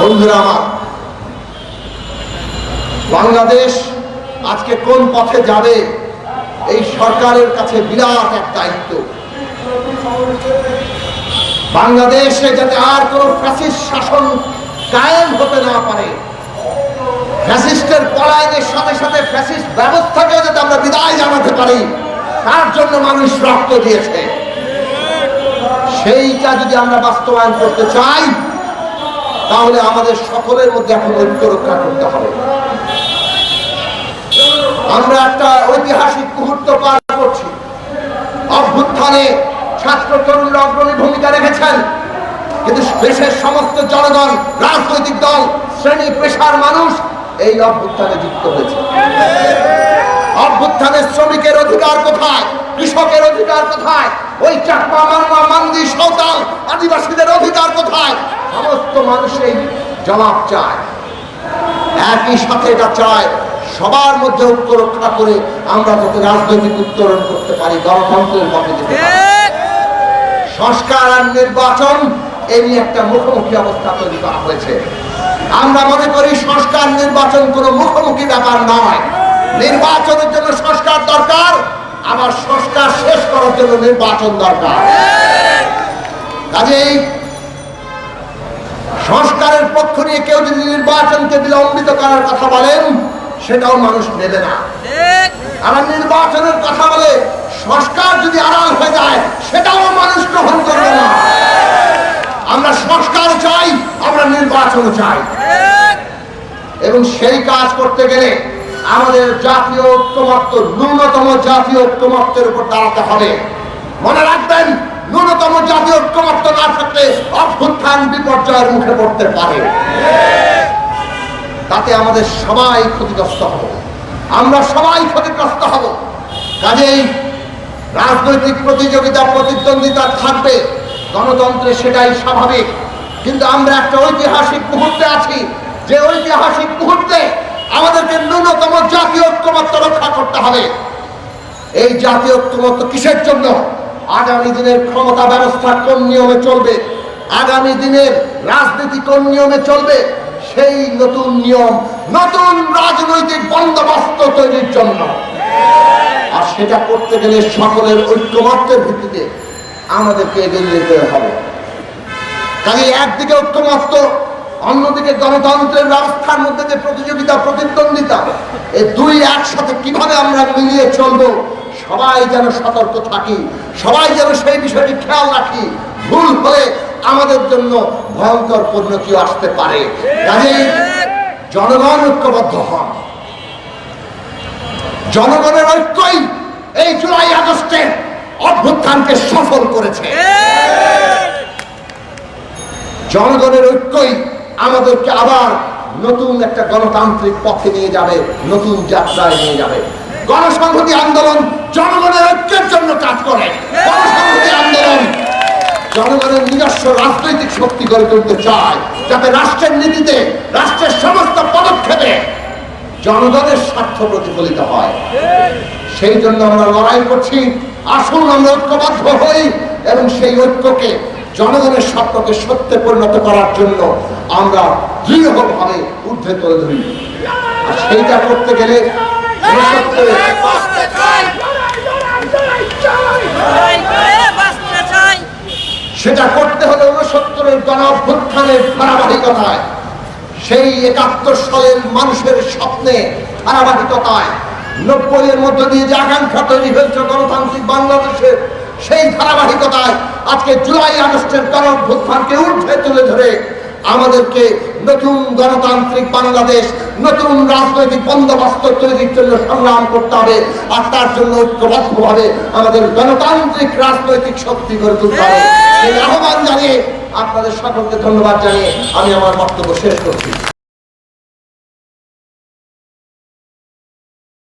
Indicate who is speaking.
Speaker 1: বন্ধুরা আমার, বাংলাদেশ আজকে কোন পথে যাবে এই সরকারের কাছে বিরাট এক দায়িত্ব। বাংলাদেশে যাতে আর কোন ফ্যাসিস্ট শাসন কায়েম হতে না পারে, ফ্যাসিস্টের পলায়নের সাথে সাথে ফ্যাসিস্ট ব্যবস্থাকে যাতে আমরা বিদায় জানাতে পারি, তার জন্য মানুষ রক্ত দিয়েছে। সেইটা যদি আমরা বাস্তবায়ন করতে চাই, তাহলে আমাদের সকলের মধ্যে এখন ঐক্য রক্ষা করতে হবে। আমরা একটা ঐতিহাসিক মুহূর্ত পার করছি। অভ্যুত্থানে ছাত্র তরুণরা অগ্রণী ভূমিকা রেখেছেন, কিন্তু দেশের সমস্ত জনগণ, রাজনৈতিক দল, শ্রেণী পেশার মানুষ এই অভ্যুত্থানে যুক্ত হয়েছে। অভ্যুত্থানের শ্রমিকের অধিকার কোথায়? কৃষকের অধিকার কোথায়? ওই চাকমা, মারমা, মান্দি, সাঁওতাল আদিবাসীদের অধিকার কোথায়? সমস্ত মানুষ এই জবাব চায়। একই সাথে এটা চায় সবার মধ্যে ঐক্য রক্ষা করে আমরা যাতে রাজনৈতিক উত্তরণ করতে পারি, গণতন্ত্রের পথে যেতে পারি। সংস্কার আর নির্বাচন এই নিয়ে একটা মুখোমুখি অবস্থা তৈরি করা হয়েছে। আমরা মনে করি সংস্কার নির্বাচন কোনো মুখোমুখি ব্যাপার নয়। নির্বাচনের জন্য সংস্কার দরকার, আবার সংস্কার শেষ করার জন্য নির্বাচন দরকার। কাজেই সংস্কারের পক্ষ নিয়ে কেউ যদি নির্বাচনকে বিলম্বিত করার কথা বলেন, সেটাও মানুষ নেবে না। আবার নির্বাচনের কথা বলে সংস্কার যদি আড়াল হয়ে যায়, সেটাও মানুষ গ্রহণ করবে না। আমরা সংস্কার চাই, আমরা নির্বাচন চাই, এবং সেই কাজ করতে গেলে আমাদের জাতীয় ঐক্যমত্য, ন্যূনতম জাতীয় ঐক্যমত্যের উপর দাঁড়াতে হবে। মনে রাখবেন, ন্যূনতম জাতীয় ঐক্যমত্য না থাকলে অভ্যুত্থান বিপর্যয়ের মুখে পড়তে পারে। তাতে আমাদের সবাই ক্ষতিগ্রস্ত হব, আমরা সবাই ক্ষতিগ্রস্ত হব। কাজেই রাজনৈতিক প্রতিযোগিতা, প্রতিদ্বন্দ্বিতা থাকবে, গণতন্ত্রে সেটাই স্বাভাবিক। কিন্তু আমরা একটা ঐতিহাসিক মুহূর্তে আছি, যে ঐতিহাসিক মুহূর্তে আমাদেরকে ন্যূনতম জাতীয় ঐক্যমত্য রক্ষা করতে হবে। এই জাতীয় ঐক্যমত্য কিসের জন্য? আগামী দিনের ক্ষমতা ব্যবস্থা কোন নিয়মে চলবে, আগামী দিনের রাজনীতি কোন নিয়মে চলবে, সেই নতুন নিয়ম, নতুন রাজনৈতিক বন্দোবস্ত তৈরির জন্য। আর সেটা করতে গেলে সকলের ঐক্যমত্যের ভিত্তিতে আমাদেরকে এগিয়ে যেতে হবে। কাজে একদিকে ঐক্যমত্য, অন্যদিকে গণতন্ত্রের ব্যবস্থার মধ্যে যে প্রতিযোগিতা, প্রতিদ্বন্দ্বিতা, এই দুই একসাথে কিভাবে আমরা মিলিয়ে চলবো, সবাই যেন সতর্ক থাকি, সবাই যেন সেই বিষয়টি খেয়াল রাখি। ভুল হলে আমাদের জন্য ভয়ঙ্কর পরিণতিও আসতে পারে। কাজেই জনগণ ঐক্যবদ্ধ হন। জনগণের ঐক্যই এই জুলাই আগস্টের অভ্যুত্থানকে সফল করেছে। জনগণের ঐক্যই আমাদেরকে আবার নতুন একটা গণতান্ত্রিক পথে নিয়ে যাবে, নতুন যাত্রায় নিয়ে যাবে। গণসংহতি আন্দোলন জনগণের ঐক্যের জন্য কাজ করে। গণসংহতি আন্দোলন জনগণের নিজস্ব রাজনৈতিক শক্তি গড়ে তুলতে চায়, যাতে রাষ্ট্রের নীতিতে, রাষ্ট্রের সমস্ত পদক্ষেপে জনগণের স্বার্থ প্রতিফলিত হয়। সেই জন্য আমরা লড়াই করছি। আসুন আমরা ঐক্যবদ্ধ হই এবং সেই ঐক্যকে, জনগণের স্বপ্নকে সত্যে পরিণত করার জন্য আমরা দৃঢ়ভাবে ঊর্ধ্বে তুলে ধরি। আর সেইটা করতে গেলে সেটা করতে হলে ৬৯-এর গণ অভ্যুত্থানের ধারাবাহিকতায়, সেই ৭১ সালের মানুষের স্বপ্নে ধারাবাহিকতায়, ৯০-এর মধ্য দিয়ে যে আকাঙ্ক্ষা তৈরি হয়েছে গণতান্ত্রিক বাংলাদেশের, সেই ধারাবাহিকতায় আজকে জুলাই আগস্টের গণ অভ্যুত্থানকে ঊর্ধ্বে তুলে ধরে আমাদেরকে নতুন গণতান্ত্রিক বাংলাদেশ, নতুন রাজনৈতিক বন্দোবস্ত তৈরির জন্য সংগ্রাম করতে হবে। আর তার জন্য ঐক্যবদ্ধভাবে আমাদের গণতান্ত্রিক রাজনৈতিক শক্তি গড়ে তুলতে হবে। এই আহ্বান জানিয়ে আপনাদের সকলকে ধন্যবাদ জানিয়ে আমি আমার বক্তব্য শেষ করছি।